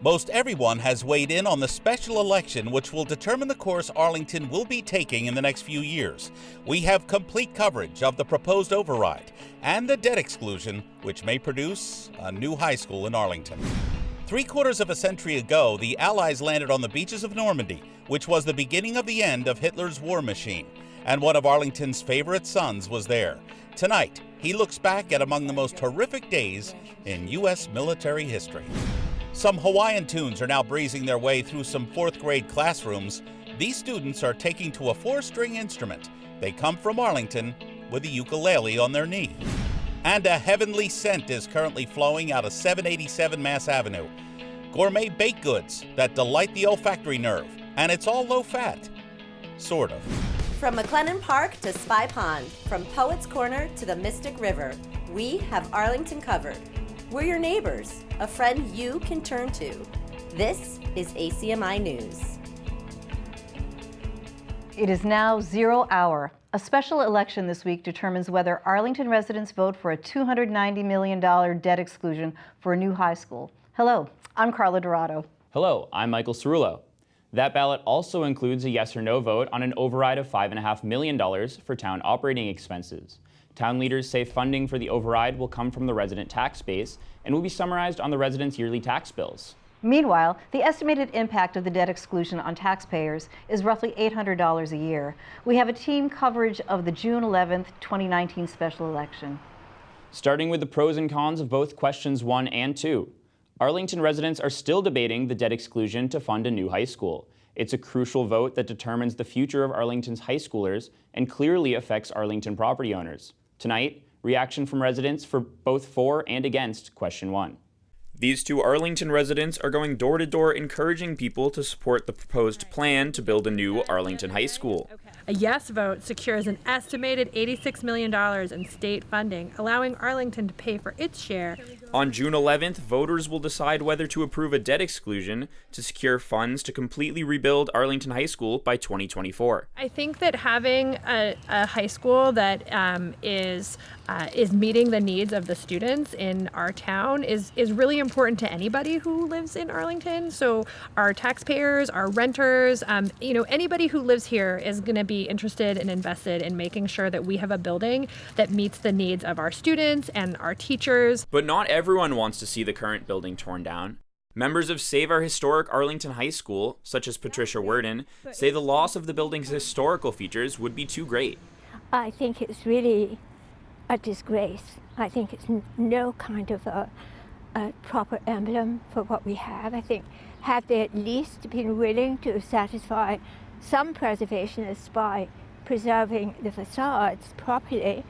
Most everyone has weighed in on the special election which will determine the course Arlington will be taking in the next few years. We have complete coverage of the proposed override and the debt exclusion, which may produce a new high school in Arlington. 3/4 of a century ago, the Allies landed on the beaches of Normandy, which was the beginning of the end of Hitler's war machine. And one of Arlington's favorite sons was there. Tonight, he looks back at among the most horrific days in U.S. military history. Some Hawaiian tunes are now breezing their way through some 4th grade classrooms. These students are taking to a 4-string instrument. They come from Arlington with a ukulele on their knee. And a heavenly scent is currently flowing out of 787 Mass Avenue. Gourmet baked goods that delight the olfactory nerve. And it's all low fat. Sort of. From McLennan Park to Spy Pond, from Poets Corner to the Mystic River, we have Arlington covered. We're your neighbors, a friend you can turn to. This is ACMi News. It is now 0 hour. A special election this week determines whether Arlington residents vote for a $290 million debt exclusion for a new high school. Hello, I'm Carla Dorado. Hello, I'm Michael Cerullo. That ballot also includes a yes or no vote on an override of $5.5 million for town operating expenses. Town leaders say funding for the override will come from the resident tax base and will be summarized on the residents' yearly tax bills. Meanwhile, the estimated impact of the debt exclusion on taxpayers is roughly $800 a year. We have a team coverage of the June 11th, 2019 special election. Starting with the pros and cons of both questions 1 and 2. Arlington residents are still debating the debt exclusion to fund a new high school. It's a crucial vote that determines the future of Arlington's high schoolers and clearly affects Arlington property owners. Tonight, reaction from residents for both for and against question 1. These two Arlington residents are going door to door encouraging people to support the proposed plan to build a new Arlington high school. A yes vote secures an estimated $86 million in state funding, allowing Arlington to pay for its share. On June 11th, voters will decide whether to approve a debt exclusion to secure funds to completely rebuild Arlington High School by 2024. I think that having a high school that is meeting the needs of the students in our town is really important to anybody who lives in Arlington. So our taxpayers, our renters, anybody who lives here is going to be interested and invested in making sure that we have a building that meets the needs of our students and our teachers. But not everyone wants to see the current building torn down. Members of Save Our Historic Arlington High School, such as Patricia Worden, say the loss of the building's historical features would be too great. I think it's really a disgrace. I think it's no kind of a proper emblem for what we have. I think had they at least been willing to satisfy some preservationists by preserving the facades properly,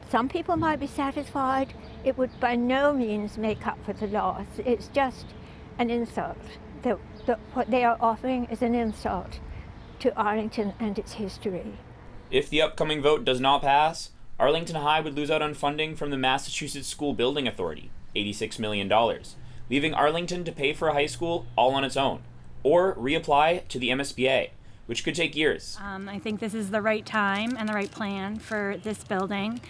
some people might be satisfied. It would by no means make up for the loss. It's just an insult. What they are offering is an insult to Arlington and its history. If the upcoming vote does not pass, Arlington High would lose out on funding from the Massachusetts School Building Authority, $86 million, leaving Arlington to pay for a high school all on its own, or reapply to the MSBA, which could take years. I think this is the right time and the right plan for this building.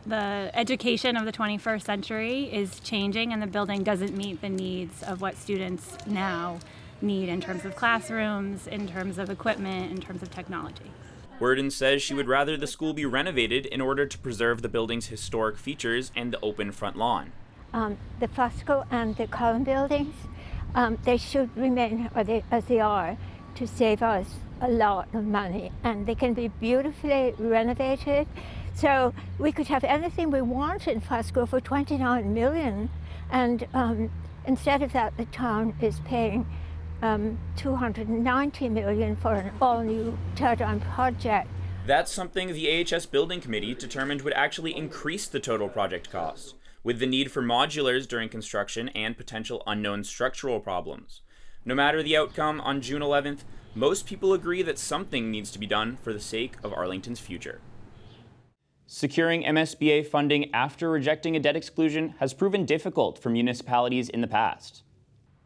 The education of the 21st century is changing, and the building doesn't meet the needs of what students now need in terms of classrooms, in terms of equipment, in terms of technology. Worden says she would rather the school be renovated in order to preserve the building's historic features and the open front lawn. The Fusco and the Cullen buildings, they should remain as they are to save us a lot of money, and they can be beautifully renovated. So we could have anything we want in Fusco for $29 million, and instead of that, the town is paying $290 million for an all-new teardown project. That's something the AHS Building Committee determined would actually increase the total project cost, with the need for modulars during construction and potential unknown structural problems. No matter the outcome on June 11th, most people agree that something needs to be done for the sake of Arlington's future. Securing MSBA funding after rejecting a debt exclusion has proven difficult for municipalities in the past.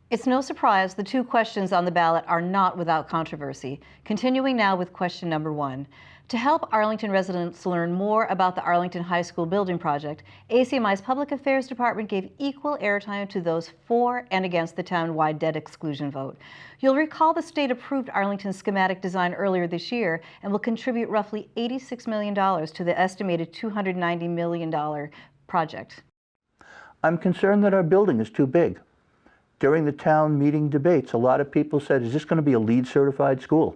It's no surprise the two questions on the ballot are not without controversy. Continuing now with question number 1. To help Arlington residents learn more about the Arlington High School building project, ACMi's Public Affairs Department gave equal airtime to those for and against the town-wide debt exclusion vote. You'll recall the state approved Arlington's schematic design earlier this year and will contribute roughly $86 million to the estimated $290 million project. I'm concerned that our building is too big. During the town meeting debates, a lot of people said, is this going to be a LEED certified school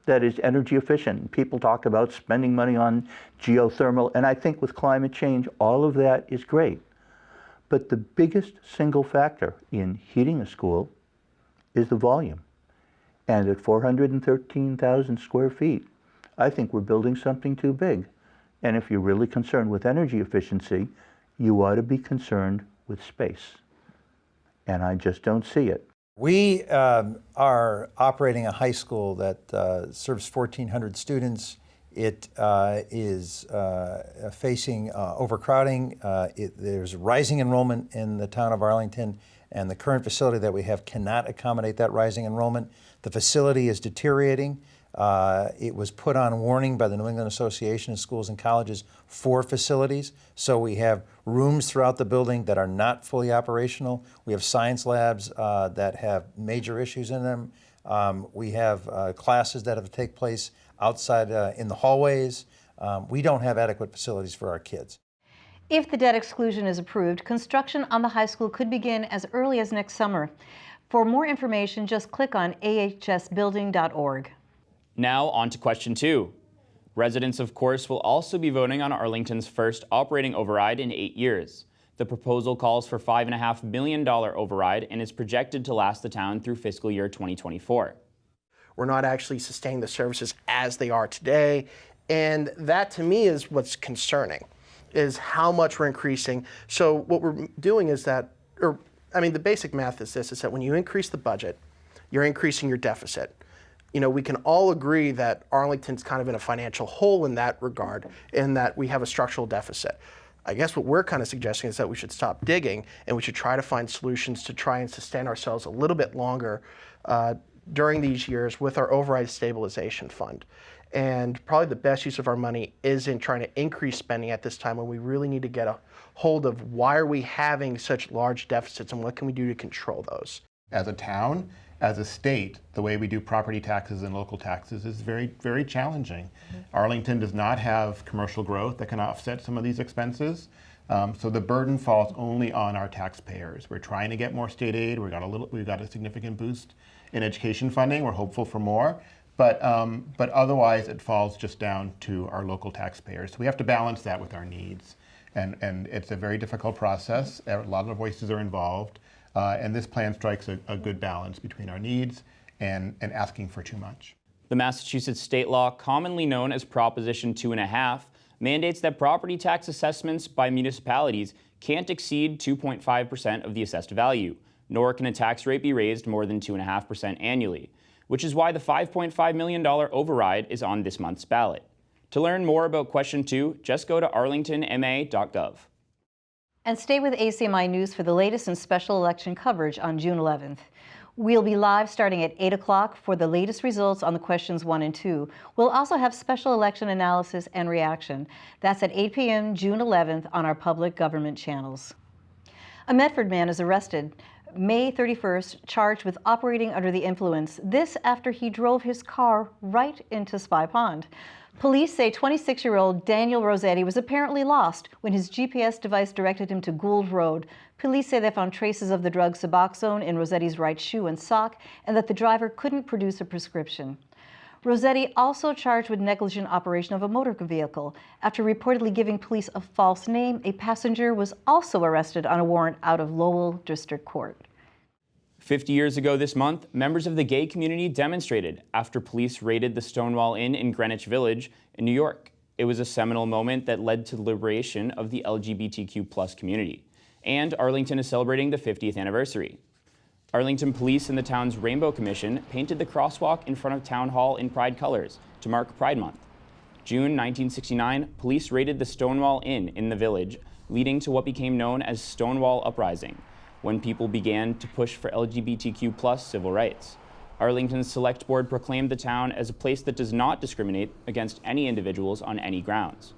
that is energy efficient? People talk about spending money on geothermal, and I think with climate change, all of that is great. But the biggest single factor in heating a school is the volume. And at 413,000 square feet, I think we're building something too big. And if you're really concerned with energy efficiency, you ought to be concerned with space. And I just don't see it. We are operating a high school that serves 1,400 students. It is facing overcrowding. There's rising enrollment in the town of Arlington, and the current facility that we have cannot accommodate that rising enrollment. The facility is deteriorating. It was put on warning by the New England Association of Schools and Colleges for facilities. So we have rooms throughout the building that are not fully operational. We have science labs that have major issues in them. We have classes that have to take place outside in the hallways. We don't have adequate facilities for our kids. If the debt exclusion is approved, construction on the high school could begin as early as next summer. For more information, just click on ahsbuilding.org. Now on to question 2. Residents, of course, will also be voting on Arlington's first operating override in 8 years. The proposal calls for $5.5 million override and is projected to last the town through fiscal year 2024. We're not actually sustaining the services as they are today, and that to me is what's concerning, is how much we're increasing. So what we're doing is that, the basic math is this, is that when you increase the budget, you're increasing your deficit. You know, we can all agree that Arlington's kind of in a financial hole in that regard, in that we have a structural deficit. I guess what we're kind of suggesting is that we should stop digging and we should try to find solutions to try and sustain ourselves a little bit longer during these years with our override stabilization fund. And probably the best use of our money is in trying to increase spending at this time when we really need to get a hold of why are we having such large deficits and what can we do to control those. As a town, as a state, the way we do property taxes and local taxes is very, very challenging. Mm-hmm. Arlington does not have commercial growth that can offset some of these expenses. So the burden falls only on our taxpayers. We're trying to get more state aid. We've got a significant boost in education funding. We're hopeful for more. But otherwise, it falls just down to our local taxpayers. So we have to balance that with our needs. And it's a very difficult process. A lot of voices are involved. And this plan strikes a good balance between our needs and asking for too much. The Massachusetts state law, commonly known as Proposition 2.5, mandates that property tax assessments by municipalities can't exceed 2.5% of the assessed value, nor can a tax rate be raised more than 2.5% annually, which is why the $5.5 million override is on this month's ballot. To learn more about question 2, just go to arlingtonma.gov. And stay with ACMi News for the latest and special election coverage on June 11th. We'll be live starting at 8 o'clock for the latest results on the questions 1 and 2. We'll also have special election analysis and reaction. That's at 8 p.m. June 11th on our public government channels. A Medford man is arrested May 31st, charged with operating under the influence. This after he drove his car right into Spy Pond. Police say 26-year-old Daniel Rossetti was apparently lost when his GPS device directed him to Gould Road. Police say they found traces of the drug Suboxone in Rossetti's right shoe and sock, and that the driver couldn't produce a prescription. Rossetti also charged with negligent operation of a motor vehicle. After reportedly giving police a false name, a passenger was also arrested on a warrant out of Lowell District Court. 50 years ago this month, members of the gay community demonstrated after police raided the Stonewall Inn in Greenwich Village in New York. It was a seminal moment that led to the liberation of the LGBTQ+ community. And Arlington is celebrating the 50th anniversary. Arlington Police and the town's Rainbow Commission painted the crosswalk in front of Town Hall in Pride colors to mark Pride Month. June 1969, police raided the Stonewall Inn in the village, leading to what became known as Stonewall Uprising. when people began to push for LGBTQ+ civil rights. Arlington's Select Board proclaimed the town as a place that does not discriminate against any individuals on any grounds,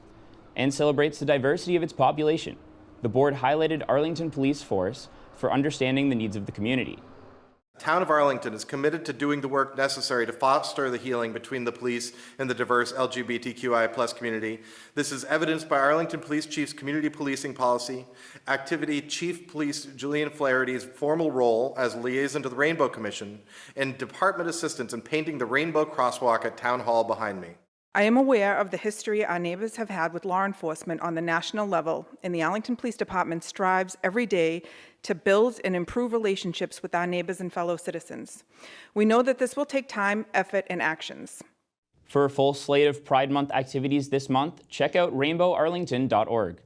and celebrates the diversity of its population. The board highlighted Arlington Police Force for understanding the needs of the community. The town of Arlington is committed to doing the work necessary to foster the healing between the police and the diverse LGBTQI+ community. This is evidenced by Arlington Police Chief's community policing policy, activity Chief Police Julian Flaherty's formal role as liaison to the Rainbow Commission, and department assistance in painting the rainbow crosswalk at Town Hall behind me. I am aware of the history our neighbors have had with law enforcement on the national level, and the Arlington Police Department strives every day to build and improve relationships with our neighbors and fellow citizens. We know that this will take time, effort, and actions. For a full slate of Pride Month activities this month, check out rainbowarlington.org.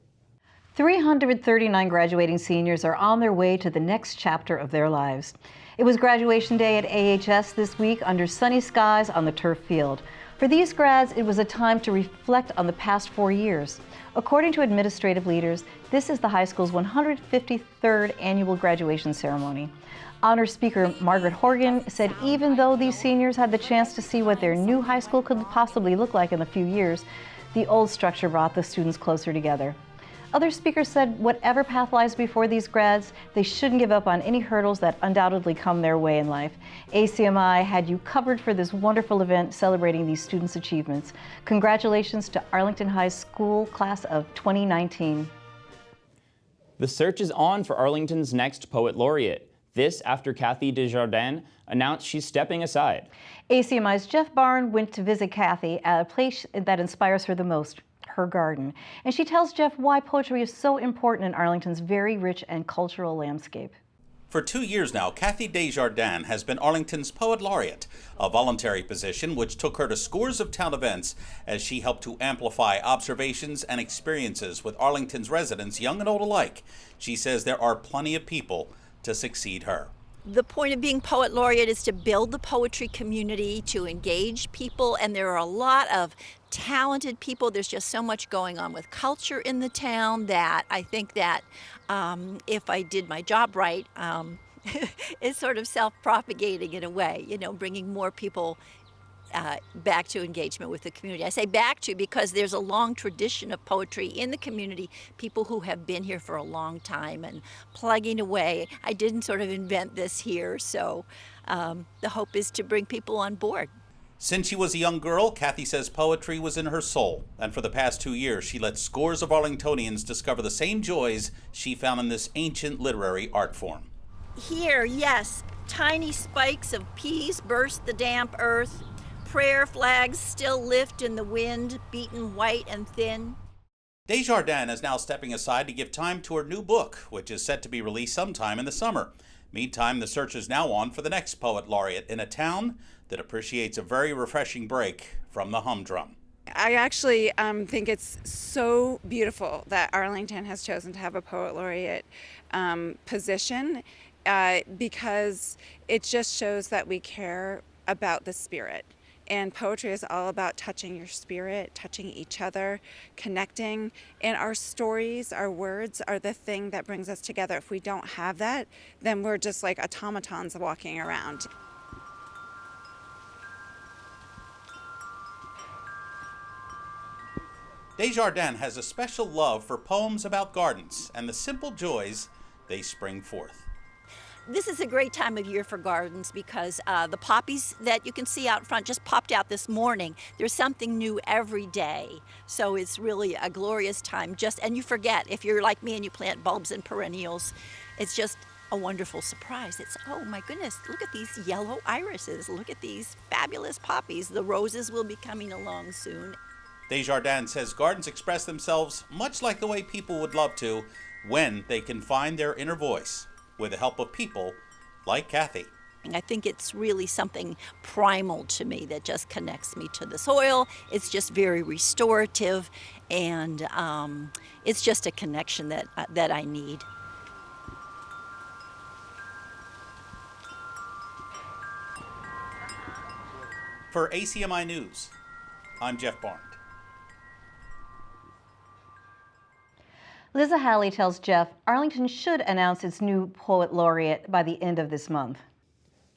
339 graduating seniors are on their way to the next chapter of their lives. It was graduation day at AHS this week under sunny skies on the turf field. For these grads, it was a time to reflect on the past 4 years. According to administrative leaders, this is the high school's 153rd annual graduation ceremony. Honor Speaker Margaret Horgan said even though these seniors had the chance to see what their new high school could possibly look like in a few years, the old structure brought the students closer together. Other speakers said whatever path lies before these grads, they shouldn't give up on any hurdles that undoubtedly come their way in life. ACMi had you covered for this wonderful event celebrating these students' achievements. Congratulations to Arlington High School class of 2019. The search is on for Arlington's next Poet Laureate. This after Kathy Desjardins announced she's stepping aside. ACMi's Jeff Barn went to visit Kathy at a place that inspires her the most, her garden. And she tells Jeff why poetry is so important in Arlington's very rich and cultural landscape. For 2 years now, Kathy Desjardins has been Arlington's Poet Laureate, a voluntary position which took her to scores of town events as she helped to amplify observations and experiences with Arlington's residents, young and old alike. She says there are plenty of people to succeed her. The point of being Poet Laureate is to build the poetry community, to engage people, and there are a lot of talented people. There's just so much going on with culture in the town that I think that if I did my job right, it's sort of self-propagating in a way, you know, bringing more people back to engagement with the community. I say back to because there's a long tradition of poetry in the community, people who have been here for a long time and plugging away. I didn't sort of invent this here, so the hope is to bring people on board. Since she was a young girl, Kathy says poetry was in her soul, and for the past 2 years she let scores of Arlingtonians discover the same joys she found in this ancient literary art form. Here, yes, tiny spikes of peas burst the damp earth. Prayer flags still lift in the wind, beaten white and thin. Desjardins is now stepping aside to give time to her new book, which is set to be released sometime in the summer. Meantime, the search is now on for the next Poet Laureate in a town that appreciates a very refreshing break from the humdrum. I actually think it's so beautiful that Arlington has chosen to have a Poet Laureate position because it just shows that we care about the spirit. And poetry is all about touching your spirit, touching each other, connecting. And our stories, our words are the thing that brings us together. If we don't have that, then we're just like automatons walking around. Desjardins has a special love for poems about gardens and the simple joys they spring forth. This is a great time of year for gardens because the poppies that you can see out front just popped out this morning. There's something new every day. So it's really a glorious time. And you forget, if you're like me and you plant bulbs and perennials, it's just a wonderful surprise. It's, oh my goodness, look at these yellow irises. Look at these fabulous poppies. The roses will be coming along soon. Desjardins says gardens express themselves much like the way people would love to when they can find their inner voice, with the help of people like Kathy. I think it's really something primal to me that just connects me to the soil. It's just very restorative, and it's just a connection that I need. For ACMi News, I'm Jeff Barnes. Liza Halley tells Jeff Arlington should announce its new poet laureate by the end of this month.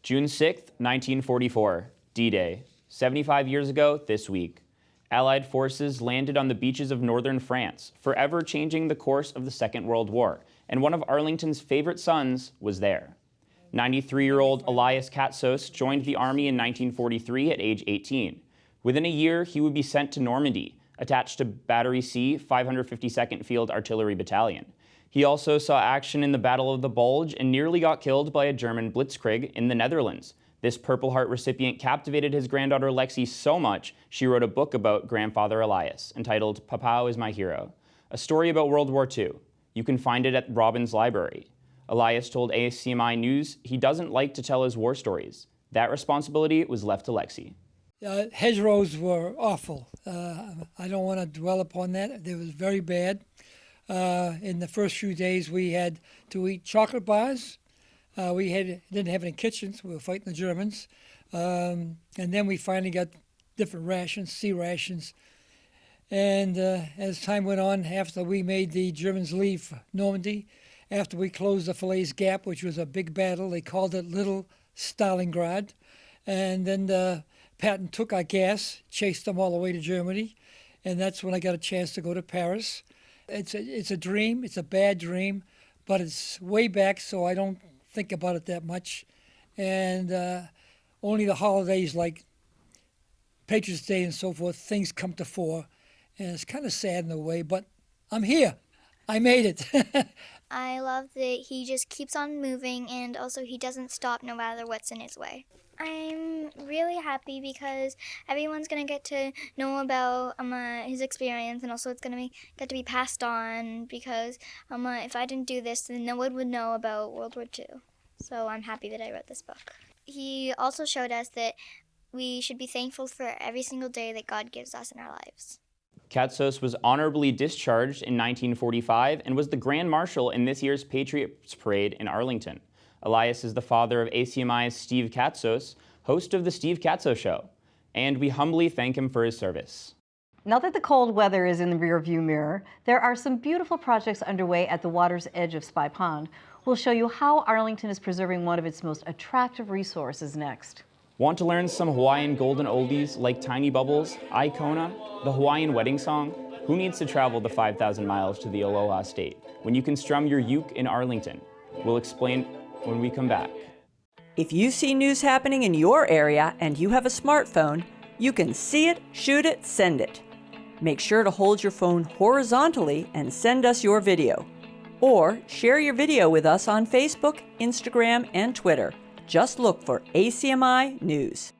June 6th, 1944, D-Day. 75 years ago this week, Allied forces landed on the beaches of northern France, forever changing the course of the Second World War, and one of Arlington's favorite sons was there. 93-year-old Elias Katsos joined the Army in 1943 at age 18. Within a year, he would be sent to Normandy, attached to Battery C, 552nd Field Artillery Battalion. He also saw action in the Battle of the Bulge and nearly got killed by a German blitzkrieg in the Netherlands. This Purple Heart recipient captivated his granddaughter Lexi so much, she wrote a book about grandfather Elias, entitled Papa is My Hero, a story about World War II. You can find it at Robbins Library. Elias told ACMi News he doesn't like to tell his war stories. That responsibility was left to Lexi. Hedgerows were awful. I don't want to dwell upon that. It was very bad. In the first few days, we had to eat chocolate bars. We didn't have any kitchens. We were fighting the Germans. And then we finally got different rations, C rations. And as time went on, after we made the Germans leave Normandy, after we closed the Falaise Gap, which was a big battle, they called it Little Stalingrad. And then Patton took our gas, chased them all the way to Germany, and that's when I got a chance to go to Paris. It's a dream. It's a bad dream, but it's way back, so I don't think about it that much. And only the holidays like Patriots Day and so forth, things come to fore, and it's kind of sad in a way, but I'm here. I made it. I love that he just keeps on moving, and also he doesn't stop no matter what's in his way. I'm really happy because everyone's going to get to know about his experience, and also it's going to get to be passed on because if I didn't do this, then no one would know about World War II. So I'm happy that I wrote this book. He also showed us that we should be thankful for every single day that God gives us in our lives. Katsos was honorably discharged in 1945 and was the Grand Marshal in this year's Patriots Parade in Arlington. Elias is the father of ACMi's Steve Katsos, host of The Steve Katsos Show, and we humbly thank him for his service. Now that the cold weather is in the rearview mirror, there are some beautiful projects underway at the water's edge of Spy Pond. We'll show you how Arlington is preserving one of its most attractive resources next. Want to learn some Hawaiian golden oldies like Tiny Bubbles, Aikona, the Hawaiian wedding song? Who needs to travel the 5,000 miles to the Aloha State when you can strum your uke in Arlington? We'll explain when we come back. If you see news happening in your area and you have a smartphone, you can see it, shoot it, send it. Make sure to hold your phone horizontally and send us your video. Or share your video with us on Facebook, Instagram, and Twitter. Just look for ACMi News.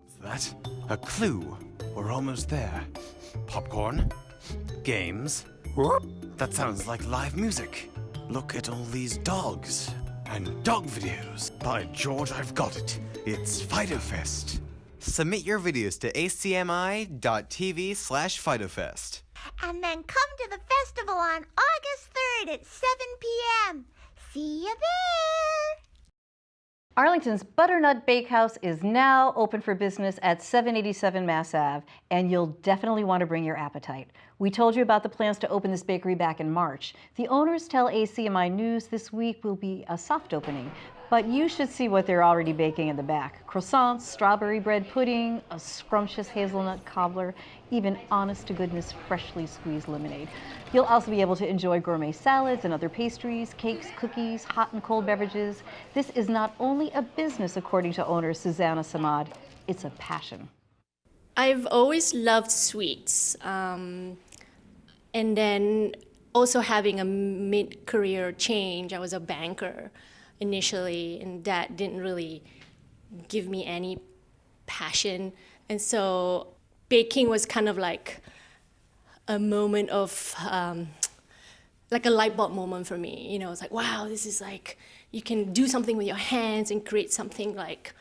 Is that a clue? We're almost there. Popcorn? Games? That sounds like live music. Look at all these dogs. And dog videos. By George, I've got it. It's FidoFest. Submit your videos to acmi.tv/FidoFest. And then come to the festival on August 3rd at 7 p.m. See you there! Arlington's Butternut Bakehouse is now open for business at 787 Mass Ave, and you'll definitely want to bring your appetite. We told you about the plans to open this bakery back in March. The owners tell ACMi News this week will be a soft opening, but you should see what they're already baking in the back. Croissants, strawberry bread pudding, a scrumptious hazelnut cobbler, even honest-to-goodness freshly squeezed lemonade. You'll also be able to enjoy gourmet salads and other pastries, cakes, cookies, hot and cold beverages. This is not only a business, according to owner Susanna Samad, it's a passion. I've always loved sweets. And then also having a mid-career change, I was a banker initially, and that didn't really give me any passion. And so baking was kind of like a moment of, like a light bulb moment for me. You know, it's like, wow, this is like, you can do something with your hands and create something like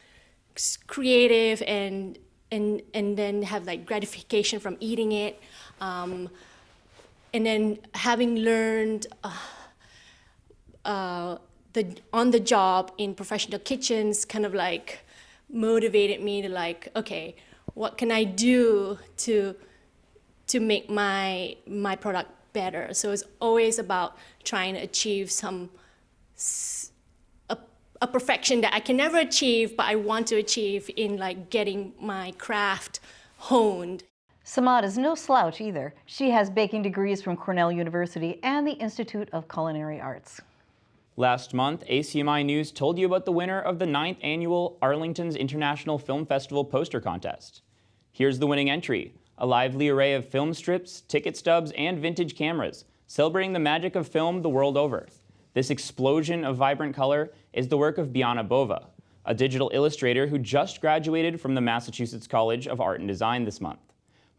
creative and then have like gratification from eating it. And then having learned on the job in professional kitchens kind of like motivated me to like, okay, what can I do to to make my product better. So it's always about trying to achieve a perfection that I can never achieve, but I want to achieve in like getting my craft honed. Samad is no slouch either. She has baking degrees from Cornell University and the Institute of Culinary Arts. Last month, ACMi News told you about the winner of the 9th annual Arlington's International Film Festival poster contest. Here's the winning entry: a lively array of film strips, ticket stubs, and vintage cameras, celebrating the magic of film the world over. This explosion of vibrant color is the work of Biana Bova, a digital illustrator who just graduated from the Massachusetts College of Art and Design this month.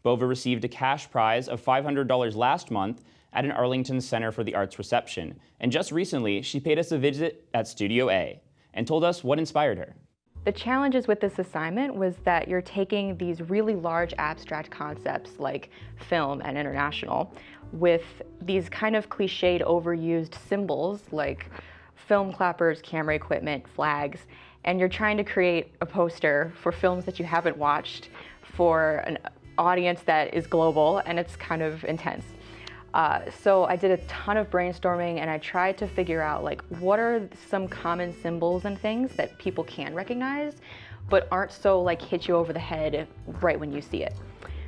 Bova received a cash prize of $500 last month at an Arlington Center for the Arts reception, and just recently she paid us a visit at Studio A and told us what inspired her. The challenges with this assignment was that you're taking these really large abstract concepts like film and international with these kind of cliched, overused symbols like film clappers, camera equipment, flags, and you're trying to create a poster for films that you haven't watched for an audience that is global, and it's kind of intense. So I did a ton of brainstorming, and I tried to figure out like what are some common symbols and things that people can recognize but aren't so like hit you over the head right when you see it.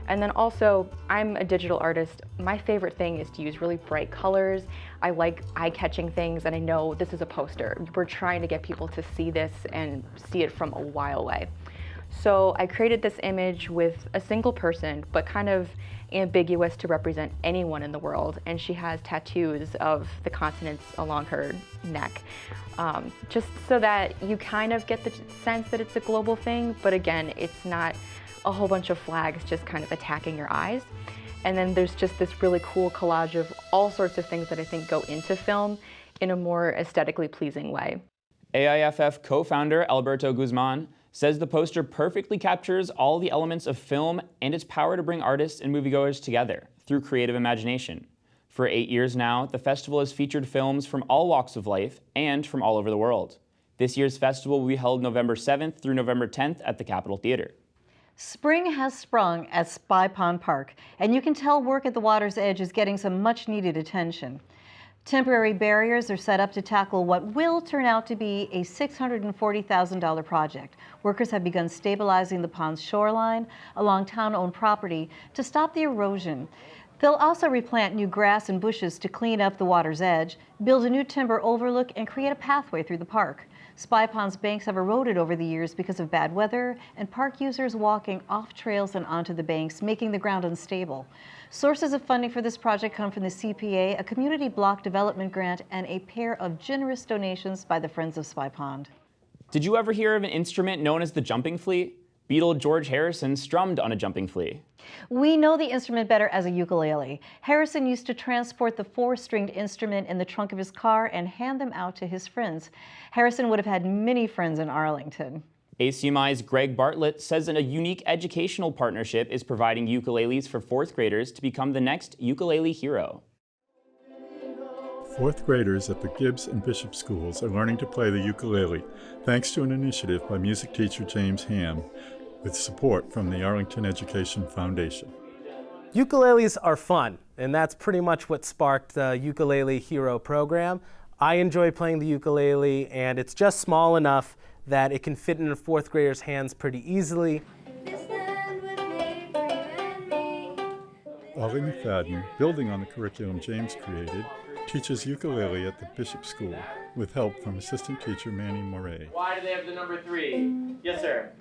And then also, I'm a digital artist. My favorite thing is to use really bright colors. I like eye-catching things, and I know this is a poster. We're trying to get people to see this and see it from a while away. So I created this image with a single person, but kind of ambiguous to represent anyone in the world, and she has tattoos of the continents along her neck, just so that you kind of get the sense that it's a global thing, but again, it's not a whole bunch of flags just kind of attacking your eyes. And then there's just this really cool collage of all sorts of things that I think go into film in a more aesthetically pleasing way. AIFF co-founder Alberto Guzman says the poster perfectly captures all the elements of film and its power to bring artists and moviegoers together through creative imagination. For 8 years now, the festival has featured films from all walks of life and from all over the world. This year's festival will be held November 7th through November 10th at the Capitol Theater. Spring has sprung at Spy Pond Park, and you can tell work at the water's edge is getting some much-needed attention. Temporary barriers are set up to tackle what will turn out to be a $640,000 project. Workers have begun stabilizing the pond's shoreline along town-owned property to stop the erosion. They'll also replant new grass and bushes to clean up the water's edge, build a new timber overlook, and create a pathway through the park. Spy Pond's banks have eroded over the years because of bad weather and park users walking off trails and onto the banks, making the ground unstable. Sources of funding for this project come from the CPA, a community block development grant, and a pair of generous donations by the Friends of Spy Pond. Did you ever hear of an instrument known as the jumping flea? Beatle George Harrison strummed on a jumping flea. We know the instrument better as a ukulele. Harrison used to transport the 4-stringed instrument in the trunk of his car and hand them out to his friends. Harrison would have had many friends in Arlington. ACMi's Greg Bartlett says that a unique educational partnership is providing ukuleles for 4th graders to become the next ukulele hero. 4th graders at the Gibbs and Bishop schools are learning to play the ukulele, thanks to an initiative by music teacher James Ham, with support from the Arlington Education Foundation. Ukuleles are fun, and that's pretty much what sparked the Ukulele Hero program. I enjoy playing the ukulele, and it's just small enough that it can fit in a 4th grader's hands pretty easily. Ali McFadden, building on the curriculum James created, teaches ukulele at the Bishop School with help from assistant teacher Manny Moray. Why do they have the number 3? Yes, sir.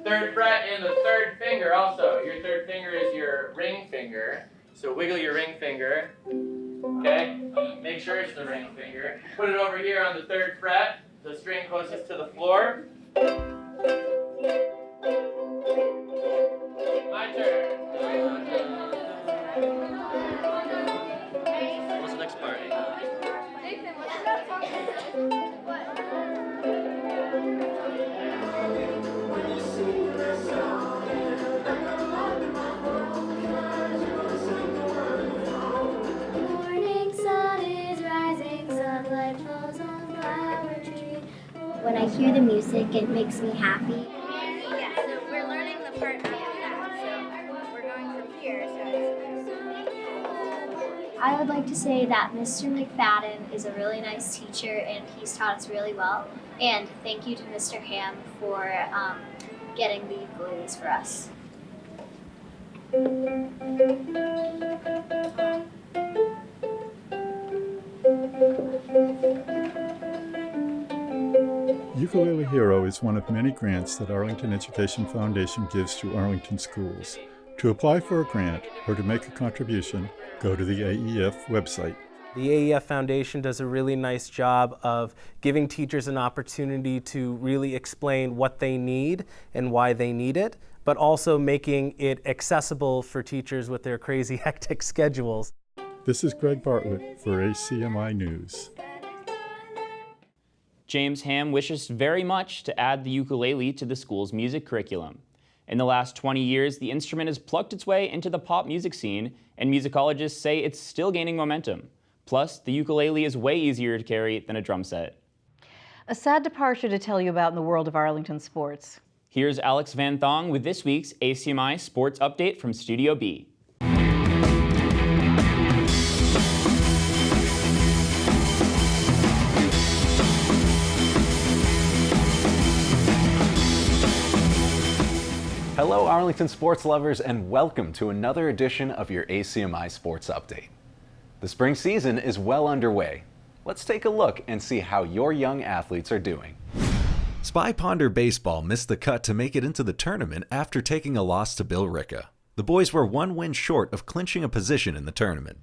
3rd fret and the 3rd finger also. Your 3rd finger is your ring finger. So wiggle your ring finger. Okay? Make sure it's the ring finger. Put it over here on the 3rd fret, the string closest to the floor. My turn. What's the next part? When I hear the music, it makes me happy. Yeah, so we're learning the part after that. So we're going from here. I would like to say that Mr. McFadden is a really nice teacher and he's taught us really well. And thank you to Mr. Ham for getting the ukuleles for us. Ukulele Hero is one of many grants that Arlington Education Foundation gives to Arlington schools. To apply for a grant or to make a contribution, go to the AEF website. The AEF Foundation does a really nice job of giving teachers an opportunity to really explain what they need and why they need it, but also making it accessible for teachers with their crazy hectic schedules. This is Greg Bartlett for ACMi News. James Ham wishes very much to add the ukulele to the school's music curriculum. In the last 20 years, the instrument has plucked its way into the pop music scene, and musicologists say it's still gaining momentum. Plus, the ukulele is way easier to carry than a drum set. A sad departure to tell you about in the world of Arlington sports. Here's Alex Van Thong with this week's ACMi Sports Update from Studio B. Hello Arlington sports lovers and welcome to another edition of your ACMi Sports Update. The spring season is well underway. Let's take a look and see how your young athletes are doing. Spy Ponder Baseball missed the cut to make it into the tournament after taking a loss to Bill Ricca. The boys were one win short of clinching a position in the tournament.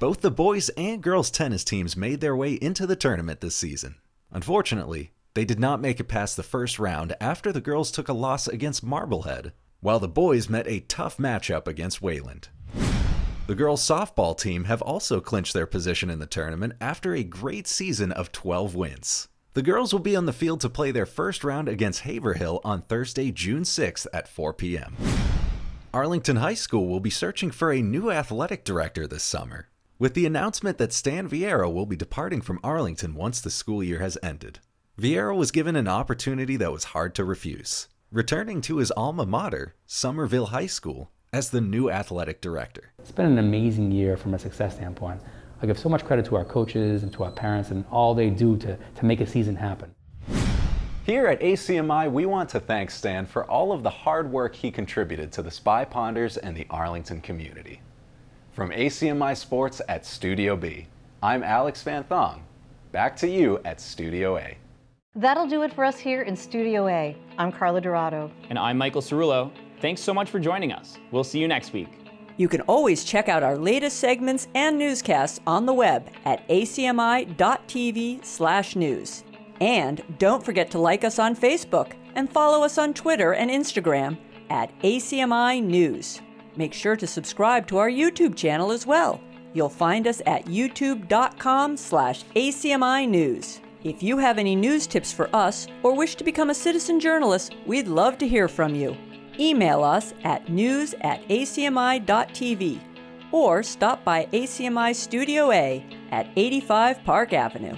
Both the boys and girls tennis teams made their way into the tournament this season. Unfortunately, they did not make it past the first round after the girls took a loss against Marblehead, while the boys met a tough matchup against Wayland. The girls' softball team have also clinched their position in the tournament after a great season of 12 wins. The girls will be on the field to play their first round against Haverhill on Thursday, June 6th at 4 p.m. Arlington High School will be searching for a new athletic director this summer, with the announcement that Stan Vieira will be departing from Arlington once the school year has ended. Vieira was given an opportunity that was hard to refuse, returning to his alma mater, Somerville High School, as the new athletic director. It's been an amazing year from a success standpoint. I give so much credit to our coaches and to our parents and all they do to make a season happen. Here at ACMi, we want to thank Stan for all of the hard work he contributed to the Spy Ponders and the Arlington community. From ACMi Sports at Studio B, I'm Alex Van Thong. Back to you at Studio A. That'll do it for us here in Studio A. I'm Carla Dorado. And I'm Michael Cerullo. Thanks so much for joining us. We'll see you next week. You can always check out our latest segments and newscasts on the web at acmi.tv/news. And don't forget to like us on Facebook and follow us on Twitter and Instagram at ACMi News. Make sure to subscribe to our YouTube channel as well. You'll find us at youtube.com/ACMi News. If you have any news tips for us or wish to become a citizen journalist, we'd love to hear from you. Email us at news@acmi.tv or stop by ACMi Studio A at 85 Park Avenue.